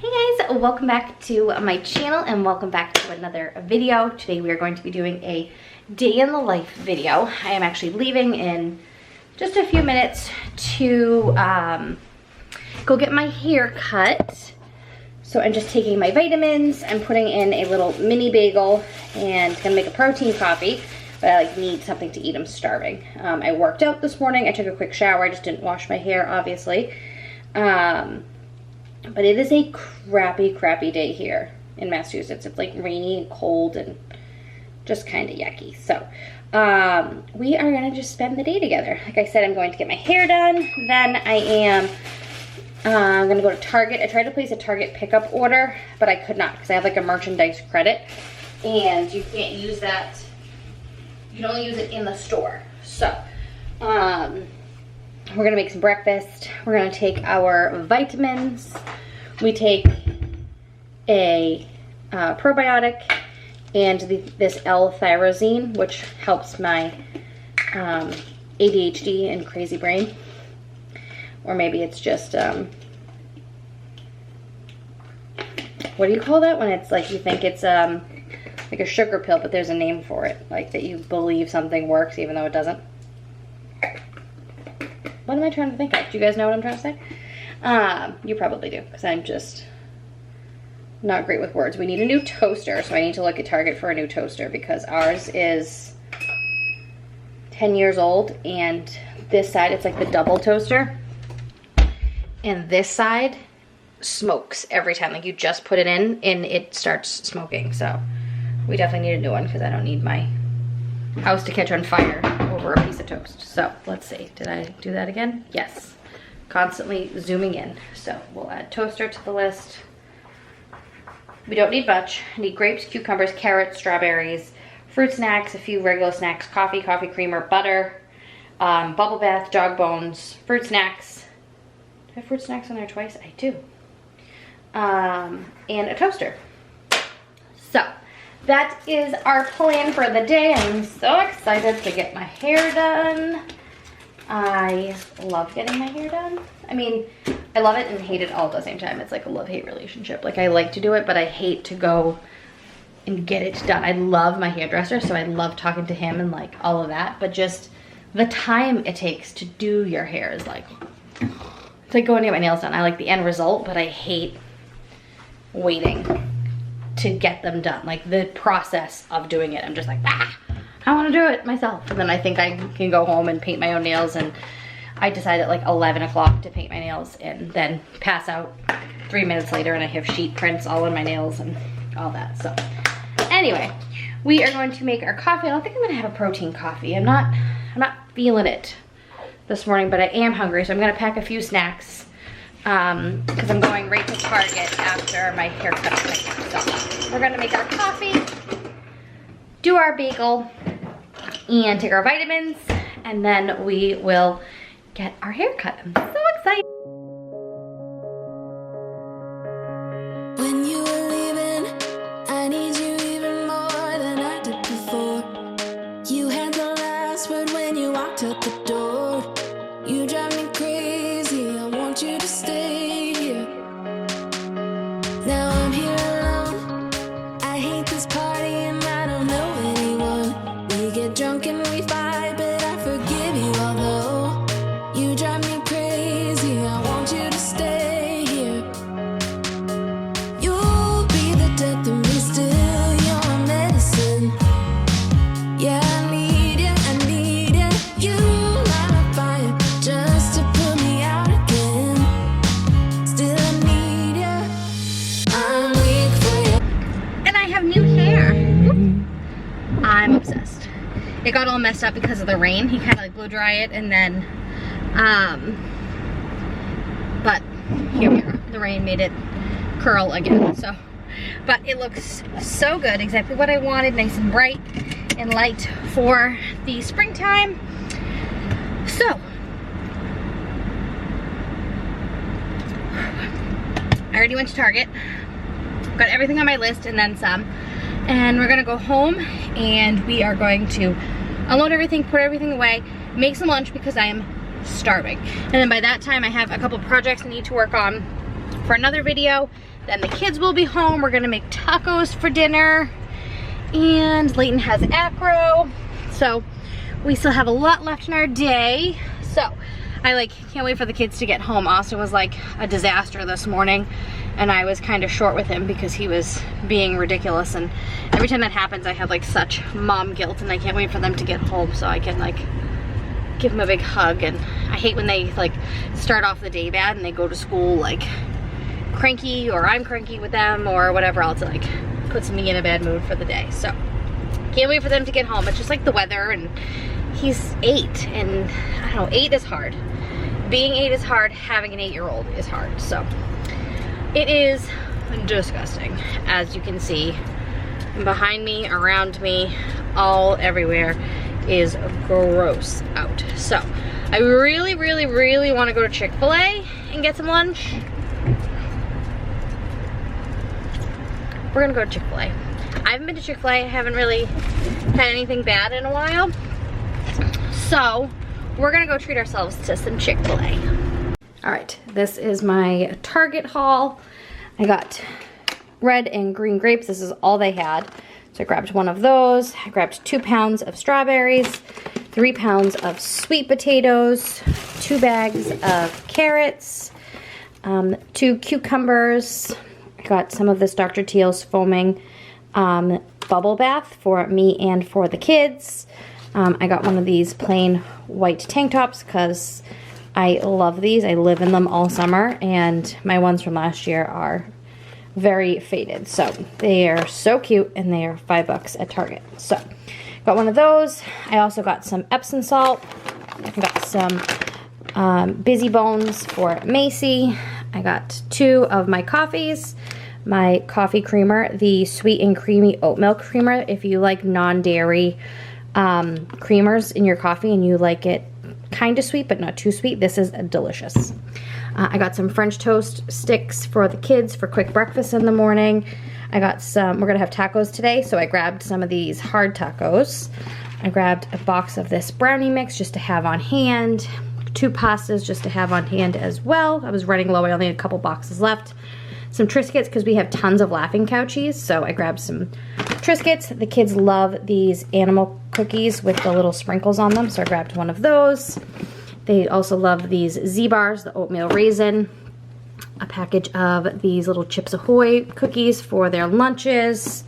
Hey guys, welcome back to my channel and welcome back to another video. Today we are going to be doing a day in the life video. I am actually leaving in just a few minutes to go get my hair cut. So I'm just taking my vitamins, I'm putting in a little mini bagel and gonna make a protein coffee, but I need something to eat, I'm starving. I worked out this morning, I took a quick shower, I just didn't wash my hair obviously. But it is a crappy day here in Massachusetts. It's like rainy and cold and just kind of yucky. So we are gonna just spend the day together. Like I said, I'm going to get my hair done. Then I am gonna go to Target. I tried to place a Target pickup order, but I could not because I have like a merchandise credit and you can't use that. You can only use it in the store. So we're gonna make some breakfast. We're gonna take our vitamins. We take a probiotic and this L-tyrosine, which helps my ADHD and crazy brain. Or maybe it's just, what do you call that when it's like you think it's like a sugar pill, but there's a name for it, like that you believe something works even though it doesn't. What am I trying to think of? Do you guys know what I'm trying to say? You probably do, because I'm just not great with words. We need a new toaster, so I need to look at Target for a new toaster because ours is 10 years old, and this side, it's like the double toaster, and this side smokes every time. Like you just put it in, and it starts smoking, so we definitely need a new one because I don't need my house to catch on fire over a piece of toast. So let's see, did I do that again? Yes, constantly zooming in. So we'll add toaster to the list. We don't need much. I need grapes, cucumbers, carrots, strawberries, fruit snacks, a few regular snacks, coffee creamer, butter, bubble bath, dog bones, fruit snacks. Do I have fruit snacks on there twice? I do. And a toaster. So that is our plan for the day. I'm so excited to get my hair done. I love getting my hair done. I mean, I love it and hate it all at the same time. It's like a love-hate relationship. Like I like to do it, but I hate to go and get it done. I love my hairdresser, so I love talking to him and like all of that, but just the time it takes to do your hair is like, it's like going to get my nails done. I like the end result, but I hate waiting to get them done. Like the process of doing it, I'm just like, I want to do it myself. And then I think I can go home and paint my own nails, and I decide at like 11 o'clock to paint my nails and then pass out 3 minutes later and I have sheet prints all in my nails and all that. So anyway, we are going to make our coffee. I don't think I'm gonna have a protein coffee. I'm not feeling it this morning, but I am hungry, so I'm gonna pack a few snacks because I'm going right to Target after my haircut. So we're gonna make our coffee, do our bagel, and take our vitamins, and then we will get our hair cut. I'm so excited. When you were leaving, I need you even more than I did before. You had the last word when you walked out the door. You drive me crazy, I want you to stay here. Now I'm here alone, I hate this party and I don't know anyone. We get drunk and we fight, but I forgive you although you drive me crazy, I want you to stay here. You'll be the death of me still, you're medicine. Yeah, I need you, I need you. You light my fire just to put me out again. Still I need you, I'm weak for you. And I have new hair. I'm obsessed. It got all messed up because of the rain. He kind of like blow dry it and then, but here we are. The rain made it curl again, so. But it looks so good, exactly what I wanted, nice and bright and light for the springtime. So, I already went to Target, got everything on my list and then some, and we're gonna go home and we are going to unload everything, put everything away, make some lunch because I am starving. And then by that time I have a couple projects I need to work on for another video, Then the kids will be home. We're gonna make tacos for dinner. And Layton has acro. So we still have a lot left in our day. So I can't wait for the kids to get home. Austin was like a disaster this morning, and I was kind of short with him because he was being ridiculous, and every time that happens I have like such mom guilt, and I can't wait for them to get home so I can like give them a big hug. And I hate when they like start off the day bad and they go to school like cranky, or I'm cranky with them or whatever else. It like puts me in a bad mood for the day. So can't wait for them to get home. It's just like the weather, and he's 8, and I don't know, 8 is hard. Being 8 is hard, having an 8-year-old is hard. So it is disgusting. As you can see, behind me, around me, all everywhere is gross out. So I really, really, really want to go to Chick-fil-A and get some lunch. We're gonna go to Chick-fil-A. I haven't been to Chick-fil-A. I haven't really had anything bad in a while. So we're gonna go treat ourselves to some Chick-fil-A. All right, this is my Target haul. I got red and green grapes. This is all they had. So I grabbed one of those. I grabbed 2 pounds of strawberries, 3 pounds of sweet potatoes, 2 bags of carrots, 2 cucumbers. I got some of this Dr. Teal's foaming bubble bath for me and for the kids. I got one of these plain white tank tops because I love these. I live in them all summer, and my ones from last year are very faded. So they are so cute, and they are $5 at Target. So got one of those. I also got some Epsom salt. I got some Busy Bones for Macy. I got 2 of my coffees. My coffee creamer, the sweet and creamy oat milk creamer. If you like non-dairy creamers in your coffee and you like it kind of sweet but not too sweet, this is delicious. I got some French toast sticks for the kids for quick breakfast in the morning. I got some, we're gonna have tacos today, so I grabbed some of these hard tacos. I grabbed a box of this brownie mix just to have on hand, 2 pastas just to have on hand as well. I was running low, I only had a couple boxes left. Some Triscuits because we have tons of Laughing Cow cheese, so I grabbed some Triscuits. The kids love these animal cookies with the little sprinkles on them, so I grabbed one of those. They also love these Z-Bars, the oatmeal raisin. A package of these little Chips Ahoy cookies for their lunches.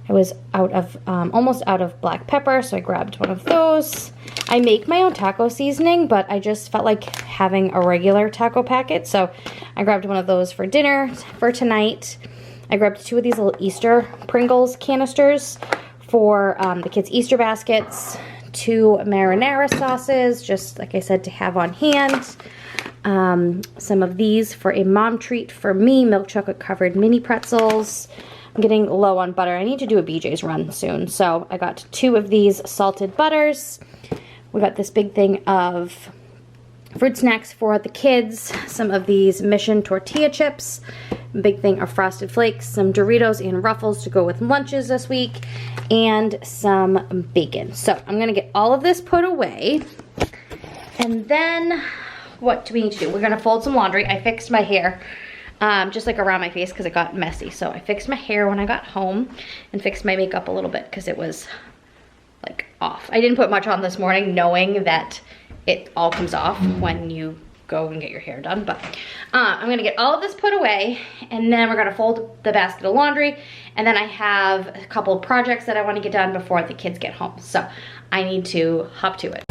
I was out of, almost out of black pepper, so I grabbed one of those. I make my own taco seasoning, but I just felt like having a regular taco packet, so I grabbed one of those for dinner for tonight. I grabbed 2 of these little Easter Pringles canisters for the kids' Easter baskets, 2 marinara sauces, just like I said, to have on hand. Some of these for a mom treat for me, milk chocolate covered mini pretzels. I'm getting low on butter. I need to do a BJ's run soon. So I got 2 of these salted butters. We got this big thing of fruit snacks for the kids. Some of these Mission tortilla chips. Big thing of Frosted Flakes. Some Doritos and Ruffles to go with lunches this week. And some bacon. So I'm going to get all of this put away. And then what do we need to do? We're going to fold some laundry. I fixed my hair. Just like around my face because it got messy. So I fixed my hair when I got home and fixed my makeup a little bit because it was like off. I didn't put much on this morning knowing that it all comes off when you go and get your hair done. But I'm gonna get all of this put away, and then we're gonna fold the basket of laundry, and then I have a couple of projects that I want to get done before the kids get home. So I need to hop to it.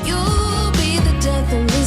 You'll be the death of me.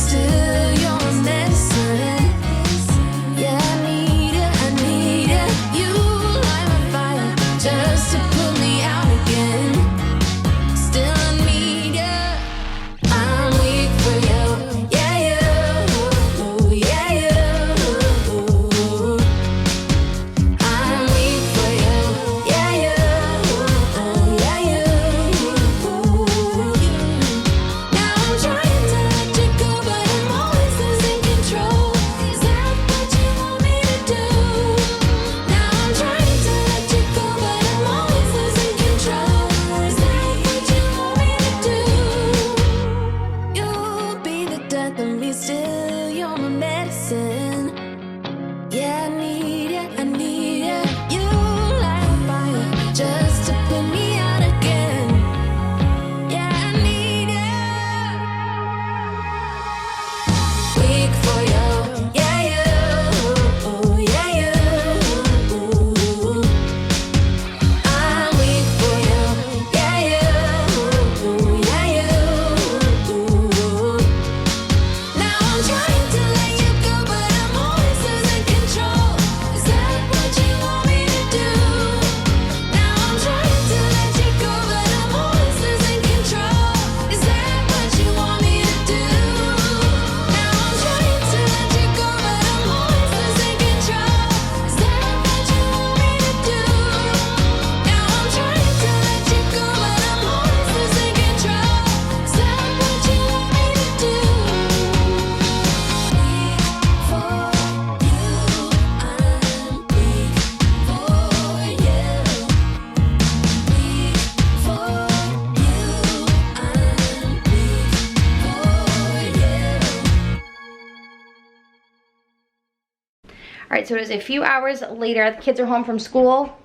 right, so it is a few hours later. The kids are home from school.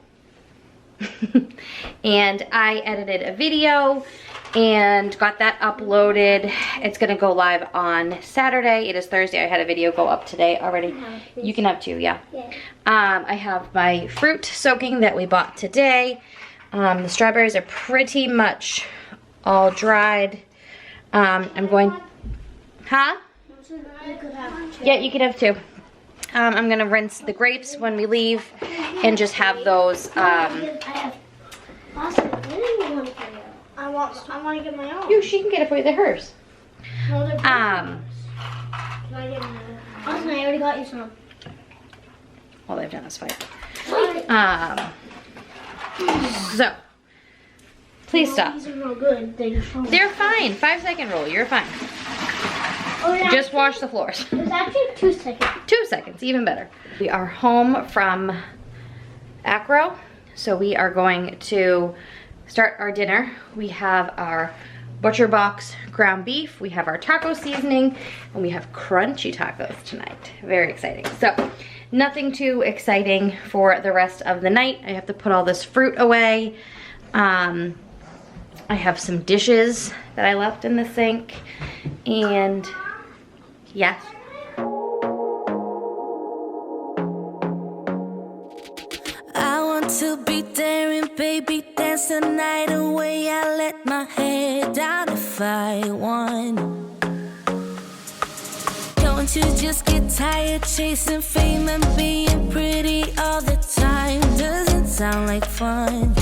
And I edited a video and got that uploaded. It's gonna go live on Saturday. It is Thursday. I had a video go up today already. You can have 2, yeah. I have my fruit soaking that we bought today. The strawberries are pretty much all dried. I'm going, huh? Yeah, you can have 2. I'm gonna rinse the grapes when we leave and just have those. I want to get my own. She can get it for you. They're hers. No, they're Can I get my own? Austin, I already got you some. All they've done is fight. So, please stop. These are real good. They're fine. 5-second rule. You're fine. Oh, yeah. Just wash the floors. It's actually 2 seconds. 2 seconds, even better. We are home from Acro, so we are going to start our dinner. We have our butcher box ground beef, we have our taco seasoning, and we have crunchy tacos tonight. Very exciting. So, nothing too exciting for the rest of the night. I have to put all this fruit away. I have some dishes that I left in the sink, and yes. I want to be there and baby dance the night away. I let my head down if I won. Don't you just get tired chasing fame and being pretty all the time? Doesn't sound like fun.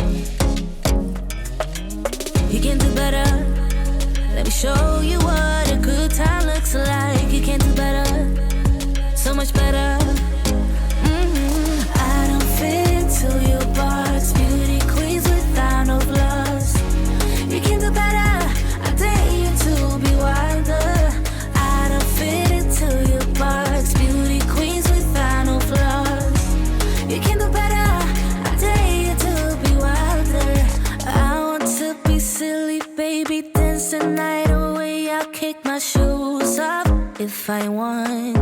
You can do better. Let me show you what a good time looks like. You can do better, so much better. I don't fit into your box. Beauty queens without no flaws. You can do better. I dare you to be wilder. I don't fit into your box. Beauty queens without no flaws. You can do better. I dare you to be wilder. I want to be silly, baby, dance the night away. I'll kick my shoes off if I want.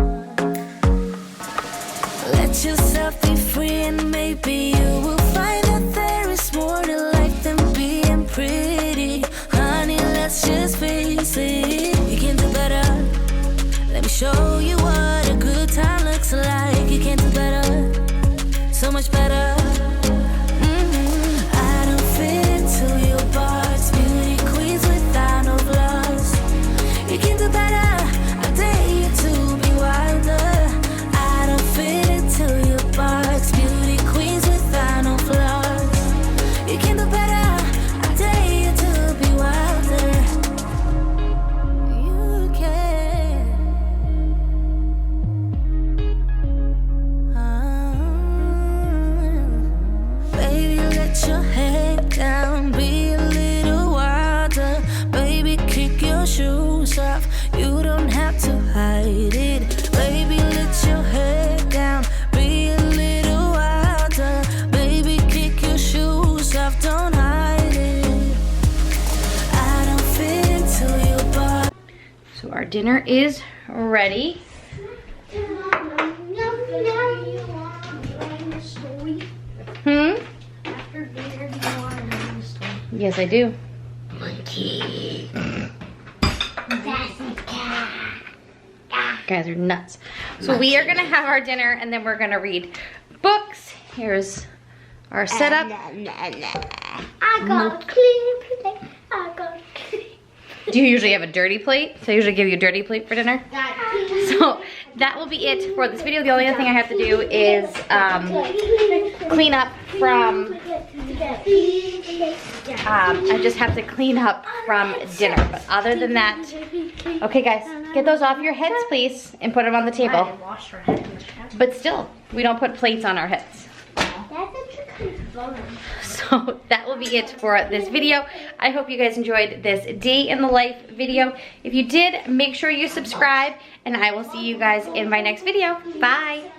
Let yourself be free and maybe you will find that there is more to life than being pretty. Honey, let's just face it. You can do better. Let me show you what a good time looks like. You can do better, so much better. I don't fit into your box. Beauty queens without no flaws. You can do better. I dare you to be wilder. I don't fit into your box. Beauty queens without no flaws. You can do better. I dare you to be wilder. You can. Baby, let your head down. Be a little wilder. Baby, kick your shoes off. You don't have to hide it. Baby, let your head down. Be a little wilder. Baby, kick your shoes off. Don't hide it. I don't fit into your body. So our dinner is ready. After dinner, do you want to know the story? Yes, I do. Monkey. Sassy cat. Guys are nuts. So we are gonna have our dinner and then we're gonna read books. Here's our setup. I got a clean plate. I got a clean. Do you usually have a dirty plate? So I usually give you a dirty plate for dinner. So that will be it for this video. The only other thing I have to do is clean up from, I just have to clean up from dinner. But other than that, okay guys, get those off your heads please and put them on the table. But still, we don't put plates on our heads. So that will be it for this video. I hope you guys enjoyed this day in the life video. If you did, make sure you subscribe and I will see you guys in my next video. Bye.